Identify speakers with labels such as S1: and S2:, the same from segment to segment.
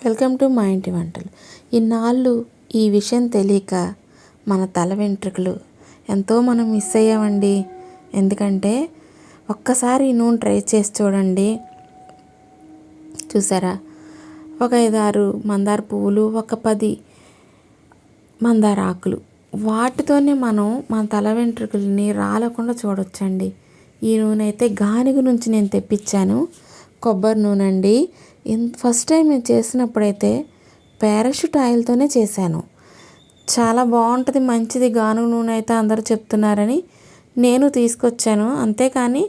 S1: Welcome to మా ఇంటి వంటలు. ఇన్నాళ్ళు ఈ విషయం తెలియక మన తల వెంట్రుకలు ఎంతో మనం మిస్ అయ్యామండి. ఎందుకంటే ఒక్కసారి ఈ నూనె ట్రై చేసి చూడండి. చూసారా, ఒక 5-6 మందార పువ్వులు, ఒక 10 మందార ఆకులు, వాటితోనే మనం మన తల వెంట్రుకల్ని రాలకుండా చూడొచ్చండి. ఈ నూనె అయితే గానుగ నుంచి నేను తెప్పించాను. కొబ్బరి నూనె అండి. ఫస్ట్ టైం నేను చేసినప్పుడైతే పారాషూట్ ఆయిల్తోనే చేశాను. చాలా బాగుంటుంది, మంచిది గానుగ నూనె అయితే అందరూ చెప్తున్నారని నేను తీసుకొచ్చాను. అంతేకాని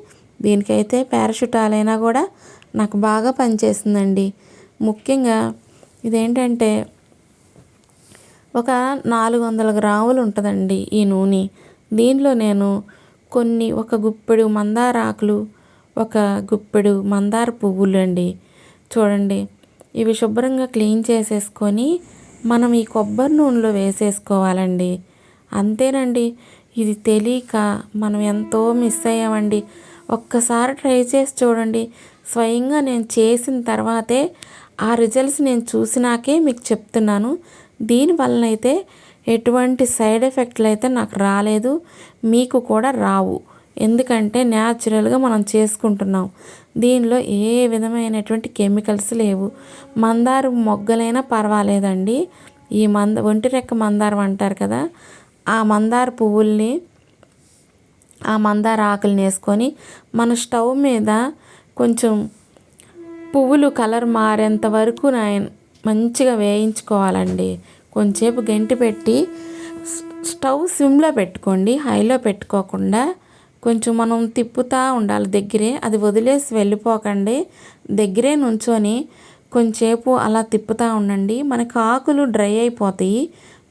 S1: దీనికైతే పారాషూట్ ఆయిల్ అయినా కూడా నాకు బాగా పనిచేసిందండి. ముఖ్యంగా ఇదేంటంటే ఒక 400 గ్రాములు ఉంటుందండి ఈ నూనె. దీనిలో నేను ఒక గుప్పెడు మందార ఆకులు, ఒక గుప్పెడు మందార పువ్వులు అండి. చూడండి, ఇవి శుభ్రంగా క్లీన్ చేసేసుకొని మనం ఈ కొబ్బరి నూనెలో వేసేసుకోవాలండి. అంతేనండి. ఇది తెలియక మనం ఎంతో మిస్ అయ్యామండి. ఒక్కసారి ట్రై చేసి చూడండి. స్వయంగా నేను చేసిన తర్వాతే ఆ రిజల్ట్స్ నేను చూసినాకే మీకు చెప్తున్నాను. దీనివలన అయితే ఎటువంటి సైడ్ ఎఫెక్ట్లు అయితే నాకు రాలేదు, మీకు కూడా రావు. ఎందుకంటే న్యాచురల్గా మనం చేసుకుంటున్నాం. దీనిలో ఏ విధమైనటువంటి కెమికల్స్ లేవు. మందార మొగ్గలైనా పర్వాలేదండి. ఈ ఒంటి రెక్క మందారం అంటారు కదా, ఆ మందార పువ్వుల్ని, ఆ మందార ఆకుల్ని వేసుకొని మన స్టవ్ మీద కొంచెం పువ్వులు కలర్ మారేంత వరకు మంచిగా వేయించుకోవాలండి. కొంచెంసేపు గంటి పెట్టి స్టవ్ సిమ్లో పెట్టుకోండి, హైలో పెట్టుకోకుండా. కొంచెం మనం తిప్పుతూ ఉండాలి దగ్గరే, అది వదిలేసి వెళ్ళిపోకండి. దగ్గరే నుంచొని కొంచెంసేపు అలా తిప్పుతూ ఉండండి. మనకు ఆకులు డ్రై అయిపోతాయి,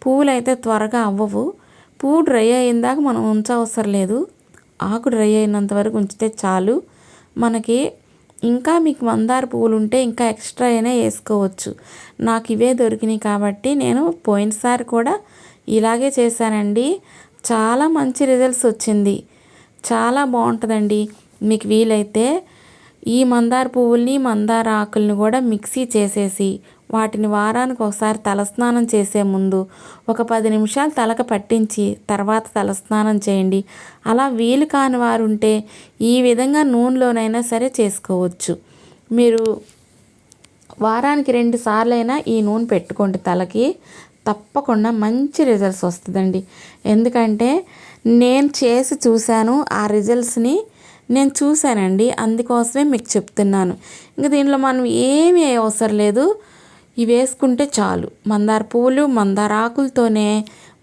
S1: పువ్వులు అయితే త్వరగా అవ్వవు. పువ్వు డ్రై అయ్యేదాకా మనం ఉంచవసరం లేదు, ఆకు డ్రై అయినంత వరకు ఉంచితే చాలు. మనకి ఇంకా మీకు మందార పువ్వులు ఉంటే ఇంకా ఎక్స్ట్రా అయినా వేసుకోవచ్చు. నాకు ఇవే దొరికినాయి కాబట్టి నేను పోయినసారి కూడా ఇలాగే చేశానండి. చాలా మంచి రిజల్ట్స్ వచ్చింది, చాలా బాగుంటుందండి. మీకు వీలైతే ఈ మందార పువ్వుల్ని, మందార ఆకుల్ని కూడా మిక్సీ చేసేసి వాటిని వారానికి ఒకసారి తలస్నానం చేసే ముందు ఒక 10 నిమిషాలు తలకు పట్టించి తర్వాత తలస్నానం చేయండి. అలా వీలు కాని వారు ఉంటే ఈ విధంగా నూనెలోనైనా సరే చేసుకోవచ్చు. మీరు వారానికి 2 సార్లైనా ఈ నూనె పెట్టుకోండి తలకి, తప్పకుండా మంచి రిజల్ట్స్ వస్తుందండి. ఎందుకంటే నేను చేసి చూశాను, ఆ రిజల్ట్స్ని నేను చూశానండి. అందుకోసమే మీకు చెప్తున్నాను. ఇంకా దీనిలో మనం ఏమీ అవసరం లేదు, ఇవి వేసుకుంటే చాలు. మందార పువ్వులు, మందార ఆకులతోనే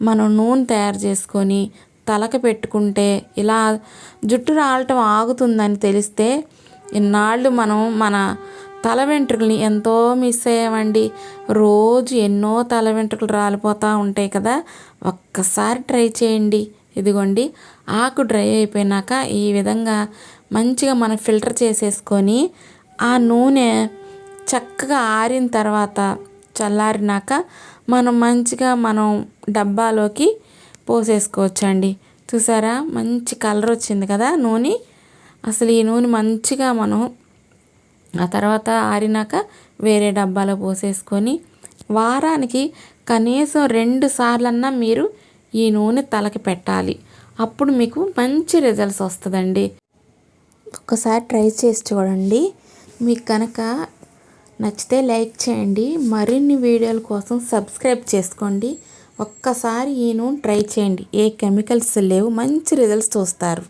S1: మనం నూనె తయారు చేసుకొని తలకు పెట్టుకుంటే ఇలా జుట్టు రాలటం ఆగుతుందని తెలిస్తే ఇన్నాళ్ళు మనం మన తల వెంట్రుకల్ని ఎంతో మిస్ అయ్యామండి. రోజు ఎన్నో తల వెంట్రుకలు రాలిపోతూ ఉంటాయి కదా. ఒక్కసారి ట్రై చేయండి. ఇదిగోండి, ఆకు డ్రై అయిపోయినాక ఈ విధంగా మంచిగా మనం ఫిల్టర్ చేసేసుకొని ఆ నూనె చక్కగా ఆరిన తర్వాత, చల్లారినాక మనం డబ్బాలోకి పోసేసుకోవచ్చండి. చూసారా, మంచి కలర్ వచ్చింది కదా నూనె. అసలు ఈ నూనె మంచిగా మనం ఆ తర్వాత ఆరినాక వేరే డబ్బాలో పోసేసుకొని వారానికి కనీసం 2 సార్లన్నా మీరు ఈ నూనె తలకి పెట్టాలి. అప్పుడు మీకు మంచి రిజల్ట్స్ వస్తుందండి. ఒక్కసారి ట్రై చేసి చూడండి. మీకు కనుక నచ్చితే లైక్ చేయండి. మరిన్ని వీడియోల కోసం సబ్స్క్రైబ్ చేసుకోండి. ఒక్కసారి ఈ నూనె ట్రై చేయండి. ఏ కెమికల్స్ లేవు, మంచి రిజల్ట్స్ చూస్తారు.